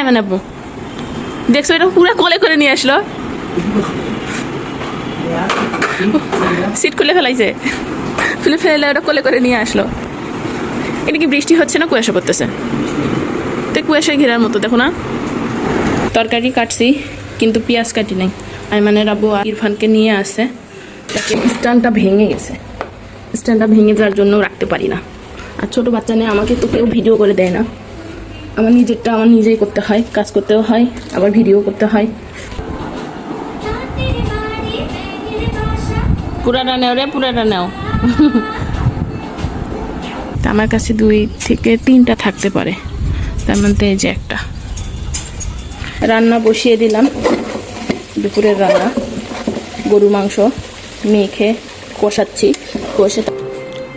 মানে আব্বু দেখছো এটা পুরো কোলে করে নিয়ে আসলো, সিট খুলে ফেলাইছে, খুলে ফেলে ওটা কোলে করে নিয়ে আসলো। এটা কি বৃষ্টি হচ্ছে না কুয়াশা পড়তেছে? তো কুয়াশায় ঘেরার মতো দেখো না। তরকারি কাটছি কিন্তু পেঁয়াজ কাটি নাই। মানে আব্বু ইরফানকে নিয়ে আসে, তাকে স্ট্যান্ডটা ভেঙে গেছে, স্ট্যান্ডটা ভেঙে যাওয়ার জন্য রাখতে পারি না। আর ছোটো বাচ্চা নেই, আমাকে তো কেউ ভিডিও করে দেয় না, আমার নিজেরটা আমার নিজেই করতে হয়, কাজ করতেও হয় আবার ভিডিও করতে হয়। পুরাটা নেও রে, পুরাটা নেও। আমার কাছে 2 থেকে 3টা থাকতে পারে, তার মধ্যে এই যে একটা। রান্না বসিয়ে দিলাম, দুপুরের রান্না গরু মাংস মেখে কষাচ্ছি, কষে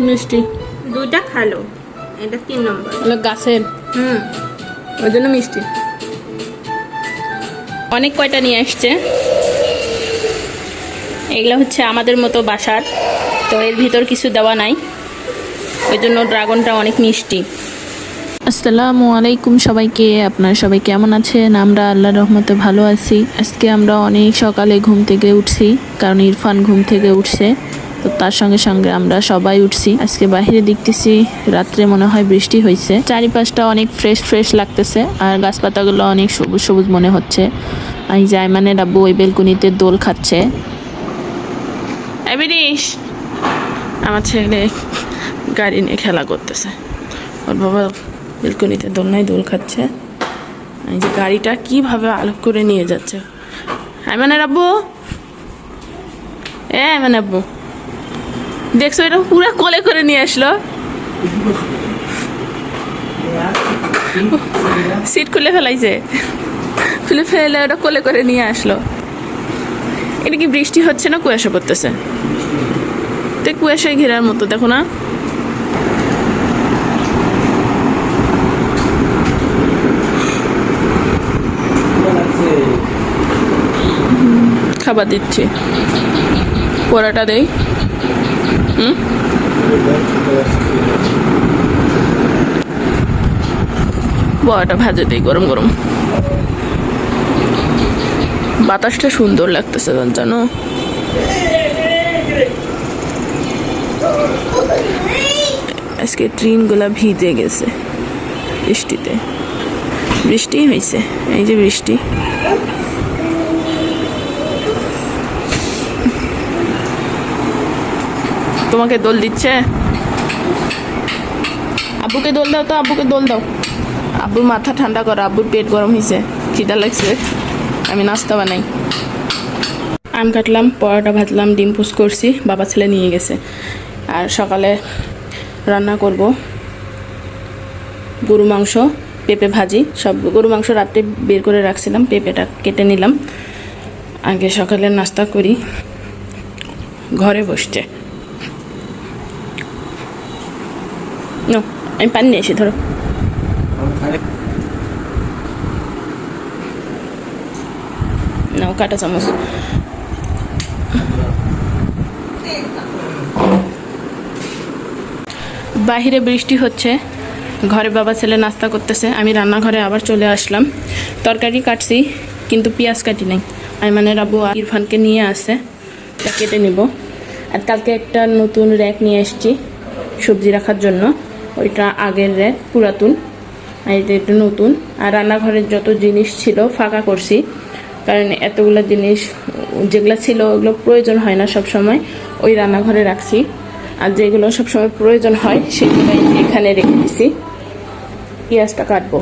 মিষ্টি 2টা খালো, এটা 3 নম্বর গাছের, ওই জন্য মিষ্টি অনেক কয়টা নিয়ে আসছে। এগুলো হচ্ছে আমাদের মতো বাসার, তো এর ভিতর কিছু দেওয়া নাই, ওই জন্য ড্রাগনটা অনেক মিষ্টি। আসসালামু আলাইকুম সবাইকে, আপনারা সবাই কেমন আছেন? আমরা আল্লাহর রহমতে ভালো আছি। আজকে আমরা অনেক সকালে ঘুম থেকে উঠছি, কারণ ইরফান ঘুম থেকে উঠছে, তো তার সঙ্গে সঙ্গে আমরা সবাই উঠছি। আজকে বাইরে দেখতেছি রাত্রে মনে হয় বৃষ্টি হয়েছে, চারিপাশটা অনেক ফ্রেশ ফ্রেশ লাগতেছে, আর গাছপাতাগুলো অনেক সবুজ সবুজ মনে হচ্ছে। এই যে আইমানের আব্বু ওই বেলকুনিতে দোল খাচ্ছে। আমার ছেলে গাড়ি নিয়ে খেলা করতেছে, ওর বাবা বেলকনিতে দোলনায় দোল খাচ্ছে। এই যে গাড়িটা কিভাবে আলোক করে নিয়ে যাচ্ছে। আইমানের আব্বু, আইমানের আব্বু দেখছো এটা পুরো কোলে করে নিয়ে আসলো, সিট খুলে ফেলাইছে, খুলে ফেলে ওটা কোলে করে নিয়ে আসলো। এটা কি বৃষ্টি হচ্ছে না কুয়াশা পড়তেছে? তো কুয়াশায় ঘেরার মতো দেখো না। খাবার দিচ্ছি, পোড়াটা দেই। বড়াটা ভাজে দেই গরম গরম। বাতাসটা সুন্দর লাগতেছে জানো। আজকে ট্রেনগুলা ভিজে গেছে বৃষ্টিতে, বৃষ্টি হয়েছে, এই যে বৃষ্টি। তোমাকে দোল দিচ্ছে, আব্বুকে দোল দাও তো, আব্বুকে দোল দাও। আব্বুর মাথা ঠান্ডা করো, আব্বুর পেট গরম হয়েছে, খিদা লাগছে, আমি নাস্তা বানাই। আম কাটলাম, পরোটা ভাজলাম, ডিম পোস্ট করছি, বাবা ছেলে নিয়ে গেছে। আর সকালে রান্না করব গরু মাংস, পেঁপে ভাজি। সব গরু মাংস রাত্রে বের করে রাখছিলাম, পেঁপেটা কেটে নিলাম। আগে সকালে নাস্তা করি, ঘরে বসছে। আমি পানি নিয়ে এসে ধরো। নাও কাটা চামচ। বাহিরে বৃষ্টি হচ্ছে, ঘরে বাবা ছেলে নাস্তা করতেছে, আমি রান্নাঘরে আবার চলে আসলাম। তরকারি কাটছি কিন্তু পেঁয়াজ কাটি নাই। আইমানের আব্বু ইরফানকে নিয়ে আসে, তা কেটে নিব। আর কালকে একটা নতুন র্যাক নিয়ে এসেছি সবজি রাখার জন্য, ওইটা আগের র্যাক পুরাতন, আর এটা একটু নতুন। আর রান্নাঘরের যত জিনিস ছিল ফাঁকা করছি, কারণ এতগুলো জিনিস যেগুলো ছিল ওগুলো প্রয়োজন হয় না সব সময়, ওই রান্নাঘরে রাখছি। আর যেগুলো সবসময় প্রয়োজন হয় সেগুলো এখানে রেখে দিছি। পেঁয়াজটা কাটবো,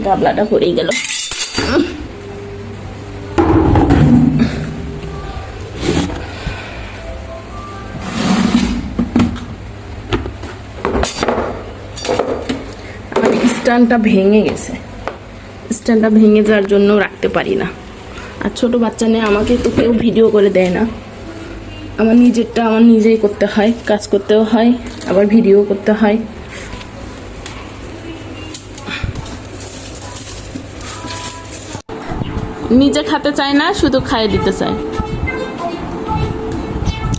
গাবলাটা পড়েই গেল। স্ট্যান্ডটা ভেঙে গেছে, স্ট্যান্ডটা ভেঙে যাওয়ার জন্য রাখতে পারি না। আর ছোটো বাচ্চা নেই, আমাকে তো কেউ ভিডিও করে দেয় না, আমার নিজেরটা আমার নিজেই করতে হয়, কাজ করতেও হয় আবার ভিডিও করতে হয়। নিজে খেতে চায় না, শুধু খাইয়ে দিতে চায়।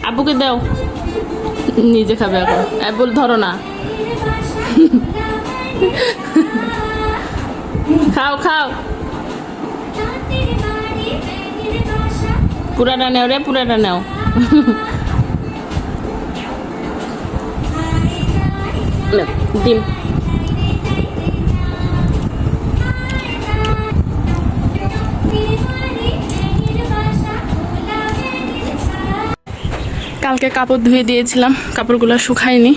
আব্বুকে দাও, নিজে খাবে এখন অ্যাপল ধরো না খাও খাও পুরাটা নেও রে পুরাটা নেও ডিম কালকে কাপড় ধুয়ে দিয়েছিলাম, কাপড়গুলো শুকায়নি,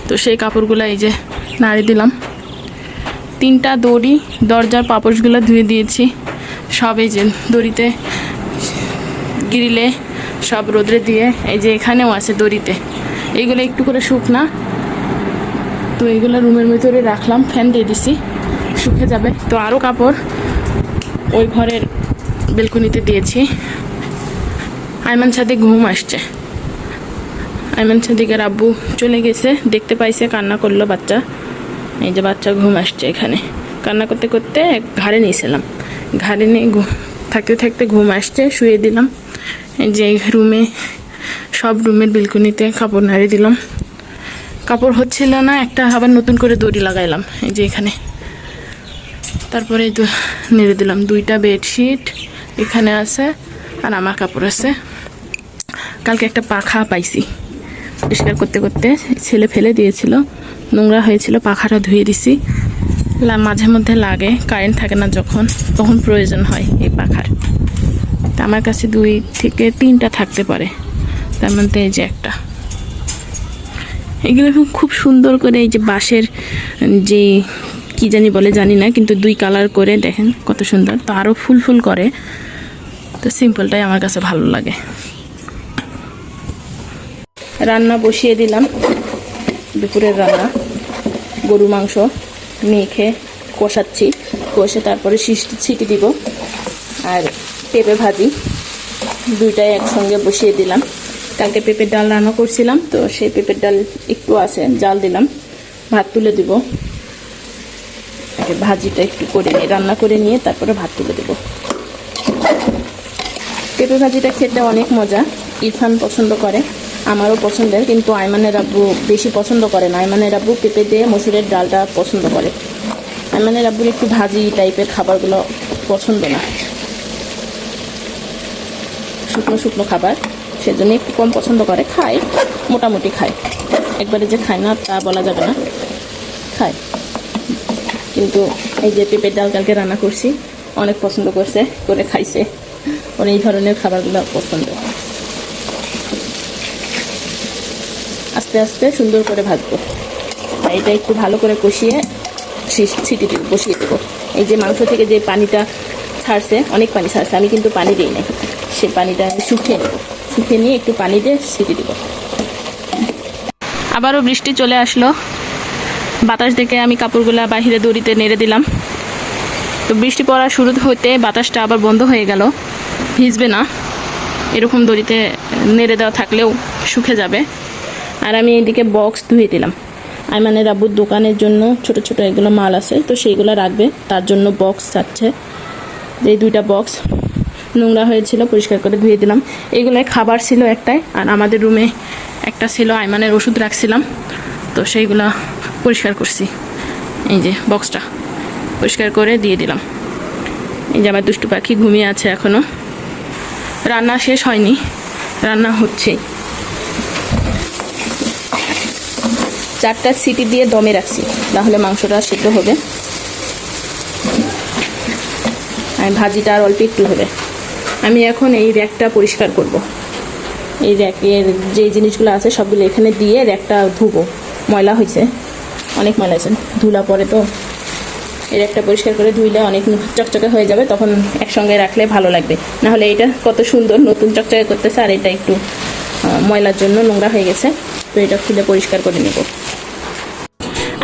তো সেই কাপড়গুলো এই যে নাড়ি দিলাম। 3টা দড়ি, দরজার পাপোশগুলো ধুয়ে দিয়েছি সব, এই যে দড়িতে গ্রিলে সব রোদ্রে দিয়ে, এই যে এখানেও আছে দড়িতে, এইগুলো একটু করে শুকনা, তো এইগুলো রুমের ভিতরে রাখলাম, ফ্যান দিয়ে দিছি, শুকে যাবে। তো আরও কাপড় ওই ঘরের বেলকনিতে দিয়েছি। আইমান সাথে ঘুম আসছে, আইমান সাদিকের আব্বু চলে গেছে, দেখতে পাইছে, কান্না করলো বাচ্চা, এই যে বাচ্চা ঘুম আসছে এখানে, কান্না করতে করতে ঘাড়ে নিয়েছিলাম, ঘাড়ে নিয়ে থাকতে থাকতে ঘুম আসছে, শুয়ে দিলাম। এই যে রুমে সব রুমের বেলকনিতে কাপড় নাড়ি দিলাম, কাপড় হচ্ছিল না, একটা আবার নতুন করে দড়ি লাগাইলাম এই যে এখানে, তারপরে নেড়ে দিলাম। 2টা বেডশিট এখানে আছে আর আমার কাপড় আছে। কালকে একটা পাখা পাইছি, পরিষ্কার করতে করতে ছেলে ফেলে দিয়েছিল, নোংরা হয়েছিল, পাখাটা ধুয়ে দিছি। মাঝে মধ্যে লাগে, কারেন্ট থাকে না যখন, তখন প্রয়োজন হয় এই পাখার। তা আমার কাছে 2 থেকে 3টা থাকতে পারে, তার মধ্যে এই যে একটা। এগুলো খুব সুন্দর করে এই যে বাঁশের যে কি জানি বলে জানি না, কিন্তু 2 কালার করে দেখেন কত সুন্দর, তো আরও ফুল ফুল করে, তো সিম্পলটাই আমার কাছে ভালো লাগে। রান্না বসিয়ে দিলাম, দুপুরের রান্না, গরু মাংস মেখে কষাচ্ছি, কষে তারপরে সিটি দিব, আর পেঁপে ভাজি 2টাই একসঙ্গে বসিয়ে দিলাম। কালকে পেঁপের ডাল রান্না করছিলাম, তো সেই পেঁপের ডাল একটু আছে, জাল দিলাম, ভাত তুলে দিব। ভাজিটা একটু করে নিয়ে রান্না করে নিয়ে তারপরে ভাত তুলে দেব। পেঁপে ভাজিটা খেতে অনেক মজা, ইরফান পছন্দ করে, আমারও পছন্দের, কিন্তু আইমানের আব্বু বেশি পছন্দ করে না। আইমানের আব্বু পেঁপে দিয়ে মসুরের ডালটা পছন্দ করে, আইমানের আব্বুর একটু ভাজি টাইপের খাবারগুলো পছন্দ না, শুকনো শুকনো খাবার, সেজন্য একটু কম পছন্দ করে। খায়, মোটামুটি খায়, একবারে যে খায় না তা বলা যাবে না, খায়। কিন্তু এই যে পেঁপের ডাল কালকে রান্না করছি, অনেক পছন্দ করছে, করে খাইছে, ওর এই ধরনের খাবারগুলো পছন্দ। আস্তে আস্তে সুন্দর করে ভাজবো, এটা একটু ভালো করে কষিয়ে ছিটি দিব, বসিয়ে দেবো। এই যে মাংস থেকে যে পানিটা ছাড়ছে, অনেক পানি ছাড়ছে, আমি কিন্তু পানি দিই নাই, সে পানিটা আমি শুকিয়ে নেব, শুকিয়ে নিয়ে একটু পানি দিয়ে ছিটি দিব। আবারও বৃষ্টি চলে আসলো, বাতাস দেখে আমি কাপড়গুলো বাহিরে দড়িতে নেড়ে দিলাম। তো বৃষ্টি পড়া শুরু হতে বাতাসটা আবার বন্ধ হয়ে গেল, ভিজবে না, এরকম দড়িতে নেড়ে দেওয়া থাকলেও শুকে যাবে। আর আমি এদিকে বক্স ধুয়ে দিলাম, আইমানের আব্বুর দোকানের জন্য ছোট ছোট এগুলো মাল আছে, তো সেইগুলো রাখবে, তার জন্য বক্স চাচ্ছে। এই 2টা বক্স নোংরা হয়েছিল, পরিষ্কার করে ধুয়ে দিলাম। এইগুলোয় খাবার ছিল একটাই, আর আমাদের রুমে একটা ছিল, আইমানের ওষুধ রাখছিলাম, তো সেইগুলো পরিষ্কার করছি। এই যে বক্সটা পরিষ্কার করে দিয়ে দিলাম। এই যে আমার দুষ্টু পাখি ঘুমিয়ে আছে এখনও, রান্না শেষ হয়নি, রান্না হচ্ছে। 4টা সিটি দিয়ে দমে রাখছি, তাহলে মাংসটা সিদ্ধ হবে, আর ভাজিটা আর অল্প একটু হবে। আমি এখন এই র্যাকটা পরিষ্কার করব, এই র্যাকের যে জিনিসগুলো আছে সবগুলো এখানে দিয়ে র্যাকটা ধুবো, ময়লা হয়েছে, অনেক ময়লা আছে, ধুলা পরে তো এই র্যাকটা পরিষ্কার করে ধুইলে অনেক চকচকে হয়ে যাবে, তখন একসঙ্গে রাখলে ভালো লাগবে। নাহলে এটা কত সুন্দর নতুন চকচকে করতেছে, আর এটা একটু ময়লার জন্য নোংরা হয়ে গেছে, তো এটা খুলে পরিষ্কার করে নেব।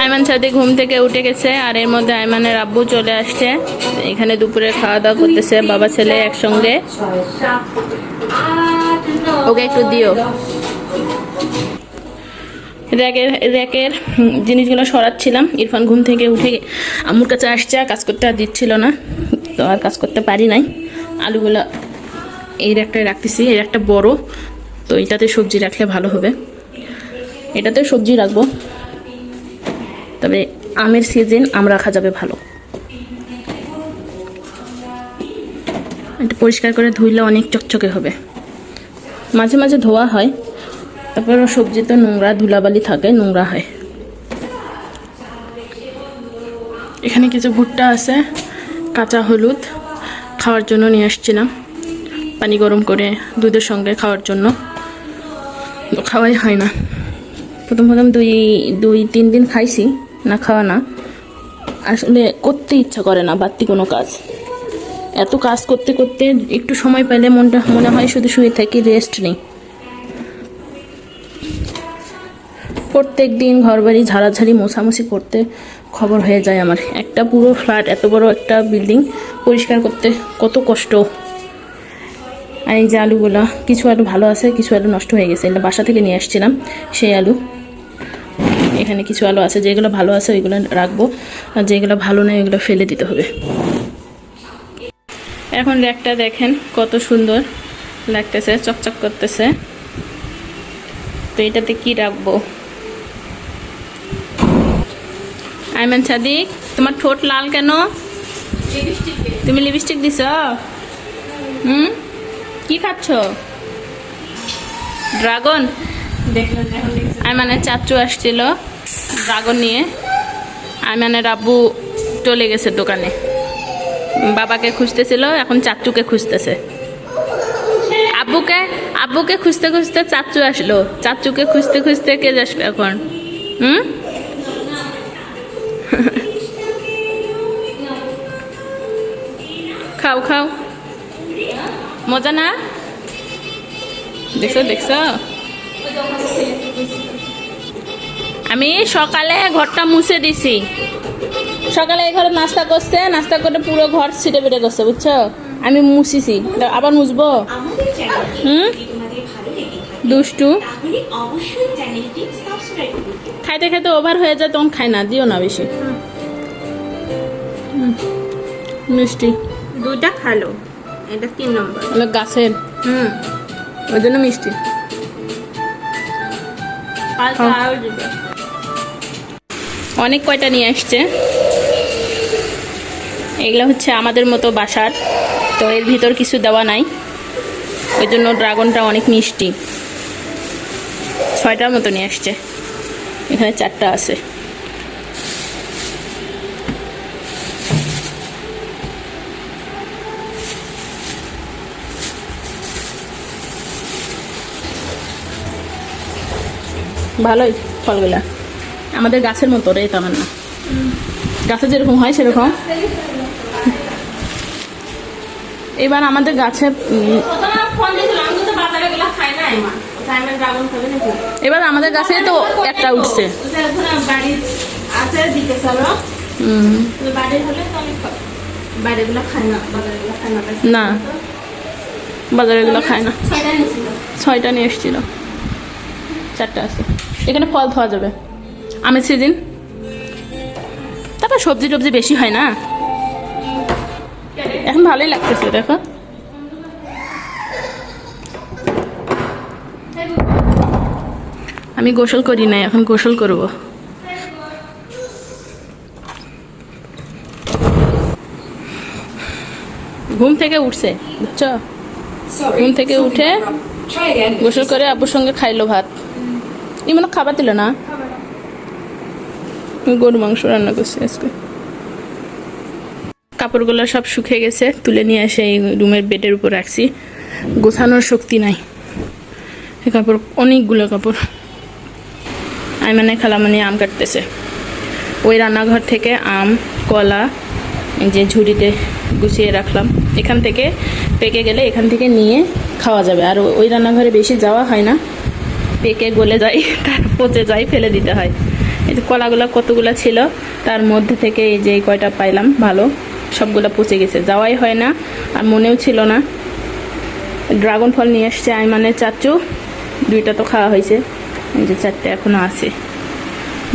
আইমান সাথে ঘুম থেকে উঠে গেছে, আর এর মধ্যে আইমানের আব্বু চলে আসছে, এখানে দুপুরে খাওয়া দাওয়া করতেছে বাবা ছেলে একসঙ্গে। ওকে একটু দিও। র্যাকের জিনিসগুলো সরাচ্ছিলাম, ইরফান ঘুম থেকে উঠে আম্মুর কাছে আসছে, কাজ করতে আর দিচ্ছিল না, তো আর কাজ করতে পারি নাই। আলুগুলো এই র্যাকটায় রাখতেছি, এই র্যাকটা বড়, তো এটাতে সবজি রাখলে ভালো হবে। এটাতে সবজি রাখবো, তবে আমের সিজন আম রাখা যাবে ভালো। এটা পরিষ্কার করে ধুইলে অনেক চকচকে হবে। মাঝে মাঝে ধোয়া হয়, তারপর সবজি তো নোংরা, ধুলাবালি থাকে, নোংরা হয়। এখানে কিছু ভুট্টা আছে, কাঁচা হলুদ খাওয়ার জন্য নিয়ে আসছিলাম, পানি গরম করে দুধের সঙ্গে খাওয়ার জন্য। তো খাওয়াই হয় না। প্রথম দুই তিন দিন খাইছি, না খাওয়া না। আসলে করতে ইচ্ছা করে না বাড়তি কোনো কাজ। এত কাজ করতে করতে একটু সময় পেলে মনে হয় শুধু শুয়ে থাকি, রেস্ট নেই। প্রত্যেক দিন ঘর বাড়ি ঝাড়াঝাড়ি মোছামুছি করতে খবর হয়ে যায় আমার। একটা পুরো ফ্ল্যাট, এত বড় একটা বিল্ডিং পরিষ্কার করতে কত কষ্ট। আর এই যে আলুগুলো, কিছু আলু ভালো আছে, কিছু আলু নষ্ট হয়ে গেছে। এটা বাসা থেকে নিয়ে আসছিলাম সেই আলু। এখানে কিছু আলু আছে, যেগুলো ভালো আছে ওইগুলো রাখবো, আর যেগুলো ভালো নয় ওইগুলো ফেলে দিতে হবে। এখন র্যাকটা দেখেন কত সুন্দর লাগতেছে, চকচক করতেছে। তো এটাতে কি রাখবো? আইমান সাদিক, তোমার ঠোঁট লাল কেন? তুমি লিপস্টিক দিছ? কি খাচ্ছ? ড্রাগন? আইমানের চাচু আসছিল ড্রাগন নিয়ে। আইমানের আব্বু চলে গেছে দোকানে, বাবাকে খুঁজতেছিল, এখন চাচুকে খুঁজতেছে। আব্বুকে খুঁজতে খুঁজতে চাচু আসলো, চাচুকে খুঁজতে খুঁজতে কে আসবে এখন? খাও খাও, মজা না? দেখছো আমি সকালে ঘরটা মুছে দিছি। সকালে এই ঘরে নাস্তা করছে, নাস্তা করে পুরো ঘর ছিটে বেটে করছে, বুঝছো? আমি মুছিছি, আবার মুছবো। দুষ্টু খাইতে খাইতে ওভার হয়ে যায়, তখন খাই না, দিও না বেশি মিষ্টি। দুইটা খালো, এটা 3 নম্বর। গাছের ওই জন্য মিষ্টি। অনেক কয়টা নিয়ে আসছে। এগুলো হচ্ছে আমাদের মতো বাসার, তো এর ভিতর কিছু দেওয়া নাই, ওই জন্য ড্রাগনটা অনেক মিষ্টি। 6টার মতো নিয়ে আসছে, এখানে 4টা আছে। ভালোই ফলগুলা, আমাদের গাছের মতো রে, তেমন না। গাছে যেরকম হয় সেরকম। এবার আমাদের গাছে এবার আমাদের গাছে তো একটা উঠছে। না, বাজারে এগুলো খায় না। 6টা নিয়ে এসেছিল, 4টা আছে। এখানে ফল খাওয়া যাবে, আমের সিজন। তারপর সবজি টবজি বেশি হয় না, এখন ভালোই লাগতেছে। দেখো আমি গোসল করি নাই, এখন গোসল করব। ঘুম থেকে উঠছে, বুঝছো? ঘুম থেকে উঠে গোসল করে আব্বুর সঙ্গে খাইলো ভাত। এমন খাবার দিল না, গরু মাংস রান্না করছি আজকে। কাপড়গুলো সব শুকিয়ে গেছে, তুলে নিয়ে এসে এই রুমের বেডের উপর রাখছি। গোছানোর শক্তি নাই, এই কাপড় অনেকগুলো কাপড়। আইমানে খালামণি আম কাটতেছে, ওই রান্নাঘর থেকে আম কলা যে ঝুড়িতে গুছিয়ে রাখলাম। এখান থেকে পেকে গেলে এখান থেকে নিয়ে খাওয়া যাবে। আর ওই রান্নাঘরে বেশি যাওয়া হয় না, পেকে গলে যায়, তার পচে যায়, ফেলে দিতে হয়। এই যে কলাগুলো কতগুলো ছিল, তার মধ্যে থেকে এই যে কয়টা পাইলাম ভালো, সবগুলো পচে গেছে, যাওয়াই হয় না, আর মনেও ছিল না। ড্রাগন ফল নিয়ে এসছে আইমানের চাচু, 2টা তো খাওয়া হয়েছে, এই যে 4টে এখনো আছে।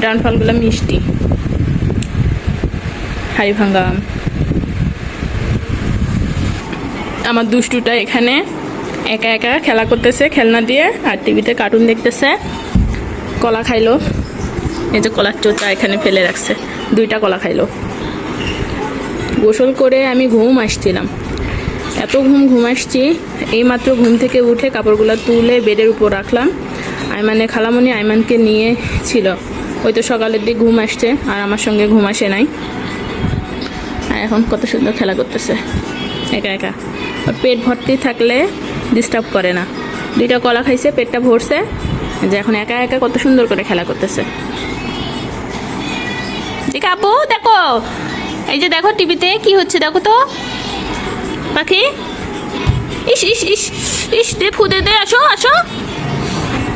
ড্রাগন ফলগুলো মিষ্টি, হাড়ি ভাঙ্গা আম। আমার দুষ্টুটা এখানে একা একা খেলা করতেছে খেলনা দিয়ে, আর টিভিতে কার্টুন দেখতেছে। কলা খাইলো, এই যে কলার চোচা এখানে ফেলে রাখছে, 2টা কলা খাইলো। গোসল করে আমি ঘুম আসছিলাম, এত ঘুম আসছি, এইমাত্র ঘুম থেকে উঠে কাপড়গুলো তুলে বেডের উপর রাখলাম। আইমানে খালামণি আইমানকে নিয়ে ছিল, ওই তো সকালের দিকে ঘুম আসছে আর আমার সঙ্গে ঘুম আসে নাই। আর এখন কত সুন্দর খেলা করতেছে একা একা। আর পেট ভর্তি থাকলে ডিস্টার্ব করে না, 2টা কলা খাইছে, পেটটা ভরছে, যে এখন একা একা কত সুন্দর করে খেলা করতেছে। ঠিক আপু দেখো, এই যে দেখো টিভিতে কি হচ্ছে দেখো তো পাখি। ইস ইস ইস ইস দে ফুদে দে, আসো আসো।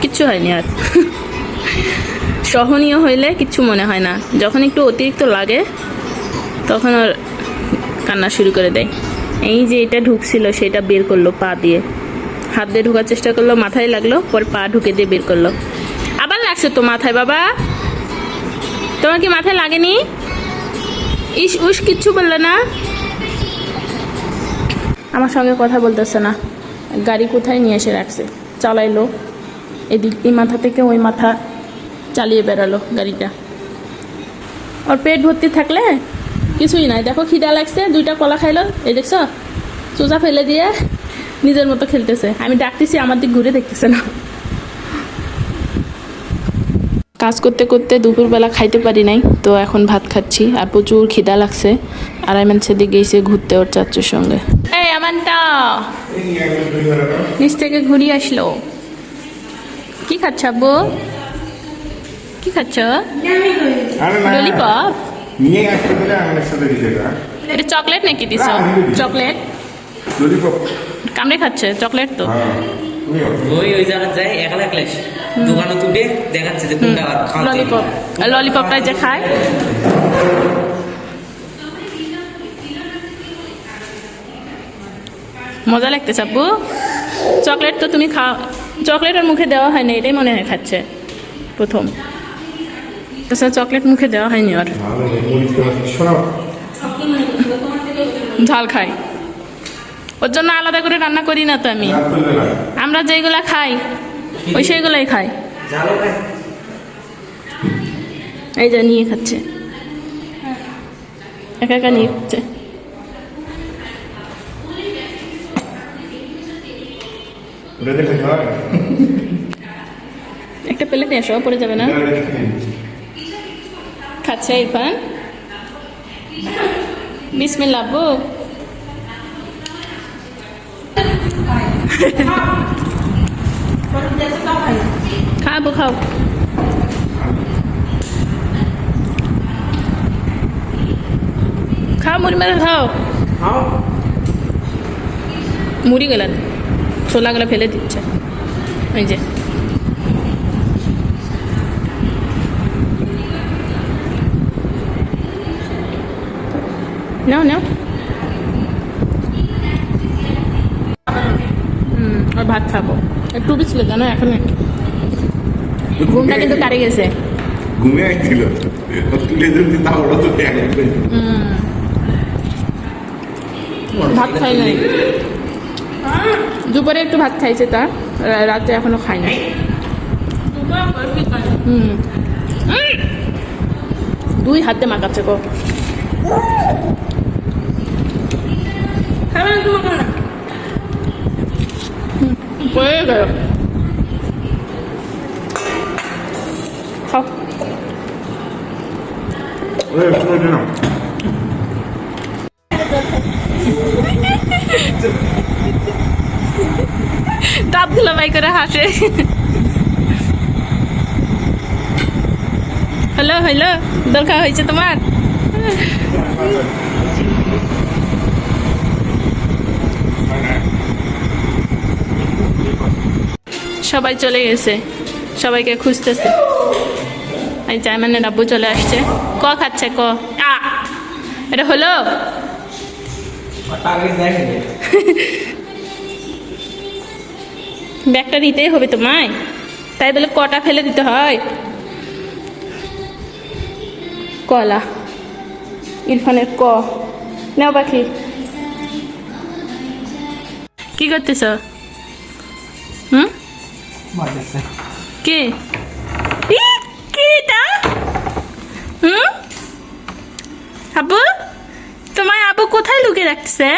কিচ্ছু হয়নি আর। সহনীয় হইলে কিচ্ছু মনে হয় না, যখন একটু অতিরিক্ত লাগে তখন আর কান্না শুরু করে দেয়। এই যে এটা ঢুকছিল সেটা বের করলো পা দিয়ে, হাত দিয়ে ঢোকার চেষ্টা করলো, মাথায় লাগলো, পরে পা ঢুকে দিয়ে বের করলো। আবার লাগছে তো মাথায়, বাবা তোমার কি মাথায় লাগেনি? ইস উস কিচ্ছু বললে না। আমার সঙ্গে কথা বলতেছে না, গাড়ি কোথায় নিয়ে এসে রাখছে, চালাইলো এদিক, এই মাথা থেকে ওই মাথা চালিয়ে বেড়ালো গাড়িটা। ওর পেট ভর্তি থাকলে কিছুই নাই। দেখো খিদা লাগছে, 2টা কলা খাইলো, এই দেখছো চোচা ফেলে দিয়ে নিজের মতো খেলতেছে। আমি ডাকতেছি, আমার দিক ঘুরে দেখতেছে না। কাজ করতে করতে দুপুরবেলা খাইতে পারি নাই, তো এখন ভাত খাচ্ছি আর প্রচুর খিদা লাগছে। আর আইমান সেদিকে গেছে ঘুরতে ওর চাচুর সঙ্গে। এই আমানটা নিচ থেকে ঘুরিয়ে আসলো। কি খাচ্ছ আব্বু, কি খাচ্ছ? ললিপপ? এটা চকলেট নাকি দিছ? চকলেট কামড়ে খাচ্ছে, চকলেট তো। ওই জায়গা যায় একলা ক্লাস দোকানে তুলে দেখাচ্ছে যে কোনটা খাওয়া। ললিপপ, ললিপপটা যে খায় মজা লাগতেছে আব্বু। চকলেট তো তুমি খাও, চকলেট আর মুখে দেওয়া হয় না, এটাই মনে হয় খাচ্ছে প্রথম। তাছাড়া চকলেট মুখে দেওয়া হয়নি আর। ঝাল খাই, ওর জন্য আলাদা করে রান্না করি না তো আমি। আমরা যেগুলা খাই ওই সেইগুলাই খাই। এই যে নিয়ে খাচ্ছে, একা একা নিয়ে খাচ্ছে। একটা প্লেট নিয়ে আসো, পড়ে যাবে না। খাচ্ছে ইরফান, বিসমিল্লাহ আব্বু। খাবো খাও, খাও মুড়ি মেরে খাও। মুড়ি গেলেন, ছোলাগুলো ফেলে দিচ্ছে। ওই যে নাও নাও। আর ভাত খাবো, একটু ছিল জানো, এখন ঘুমটা কিন্তু কাটে গেছে। ঘুমে আসছিল, তুলে যদি তা ওরা তো ভাত খাই নাই, দুপুরে একটু ভাত খাইছে, তা রাতে এখনো খাই নাই। 2 হাতে মাখাচ্ছে গো। পড়ে গেল, খাও। দাঁতগুলো বাই করে হাসে। হ্যালো হ্যালো, দরকার হয়েছে তোমার? সবাই চলে গেছে, সবাইকে খুঁজতেছে। এই জায়মানের আব্বু চলে আসছে, ক খাচ্ছে ক। এটা হলো ব্যাগটা নিতেই হবে তোমায়, তাই বলে কটা ফেলে দিতে হয়? কলা ইরফানের ক। নাও পাখি, কি করতেছ? কে? লুকিয়ে রাখতেছে?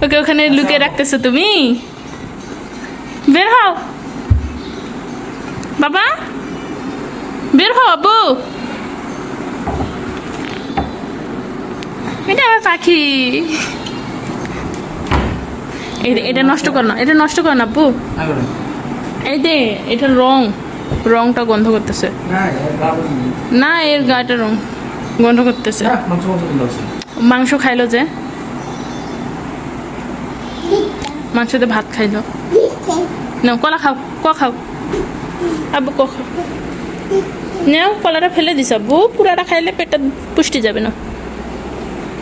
ওকে ওখানে লুকিয়ে রাখতেছো তুমি? বের হও বাবা, বের হও আব্বু। এটা আমার পাখি। এটা নষ্ট কর না, এটা নষ্ট কর না আব্বু। এই দে, এটা রংটা গন্ধ করতেছে। না, এর গাটা রং গন্ধ করতেছে। মাংস খাইলো যে, মাংসতে ভাত খাইলো। না, কলা খাও, খাও আব্বু, খাও। নাও, কলাটা ফেলে দিস আব্বু, পুরাটা খাইলে পেটটা পুষ্টি যাবে না।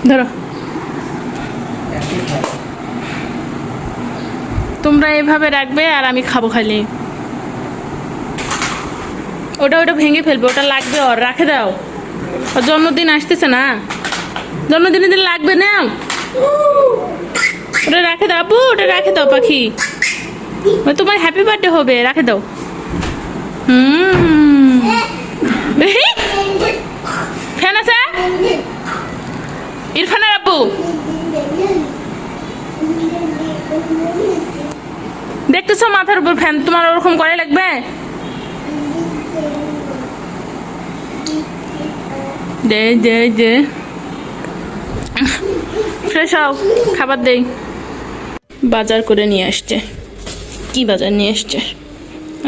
ধরো, তোমরা এভাবে রাখবে আর আমি খাবো খালি। ওটা ভেঙে ফেলবে, ওটা লাগবে, ওর রাখে দাও। ওর জন্মদিন আসতেছে না, জন্মদিনের দিন লাগবে না। ওটা রাখে দাও আব্বু, ওটা রাখে দাও পাখি, তোমার হ্যাপি বার্থডে হবে, রাখে দাও। ফ্যান আছে ইরফানের আব্বু? দেখতেছো মাথার উপর ফ্যান, তোমার ওরকম করে লাগবে? দে ফ্রেশ হও, খাবার দেই। বাজার করে নিয়ে আসছে। কি বাজার নিয়ে আসছে?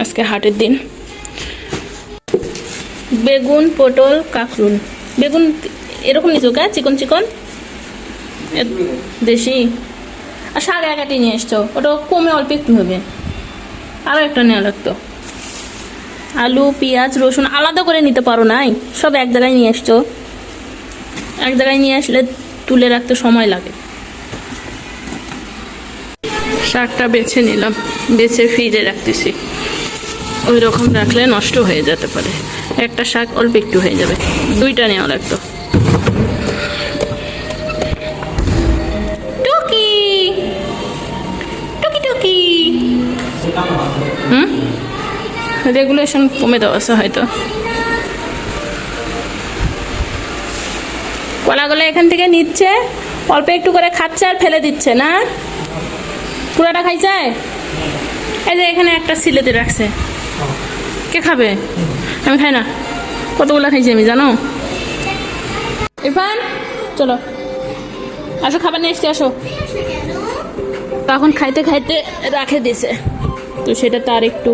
আজকে হাটের দিন। বেগুন, পটল, কাঁকরুল। বেগুন এরকম নিচু কা, চিকন দেশি। আর শাক একাটি নিয়ে এসছো, ওটা কমে অল্প একটু হবে, আরও একটা নেওয়া লাগতো। আলু, পেঁয়াজ, রসুন আলাদা করে নিতে পারো নাই? সব এক জায়গায় নিয়ে এসছো। এক জায়গায় নিয়ে আসলে তুলে রাখতে সময় লাগে। শাকটা বেছে নিলাম, বেছে ফ্রিজে রাখতেছি। ওই রকম রাখলে নষ্ট হয়ে যেতে পারে। একটা শাক অল্প একটু হয়ে যাবে, দুইটা নেওয়া লাগতো। টুকি টুকি টুকি, রেগুলেশন কমে দেওয়া আছে হয়তো। কলাগুলো এখান থেকে নিচ্ছে, অল্প একটু করে খাচ্ছে আর ফেলে দিচ্ছে না। পুরাটা খাইছে? এই যে এখানে একটা সিলেতে রাখছে, কে খাবে? আমি খাই না। কতগুলো খাইছি আমি জানো? ইরফান চলো, আসো খাবার নিয়ে এসছি, আসো। তখন খাইতে রাখে দিছে, তো সেটা তার একটু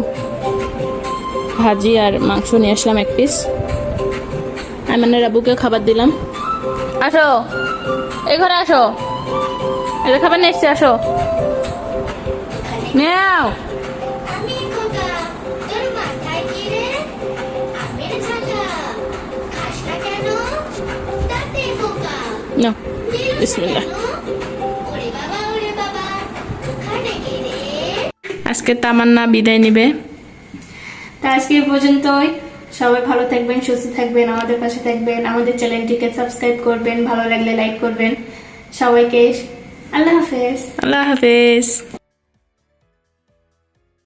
ভাজি আর মাংস নিয়ে আসলাম 1 পিস। আইমানের আব্বুকে খাবার দিলাম। আসো, এই ঘরে আসো, এটা খাবার নিয়ে এসছি, আসো নেও। নাও, বিসমিল্লাহ। আজকে তামান্না বিদায় নিবে। তা আজকে এই পর্যন্তই। সবাই ভালো থাকবেন, সুস্থ থাকবেন, আমাদের পাশে থাকবেন, আমাদের চ্যানেলটিকে সাবস্ক্রাইব করবেন, ভালো লাগলে লাইক করবেন। সবাইকে আল্লাহ হাফেজ। আল্লাহ হাফেজ।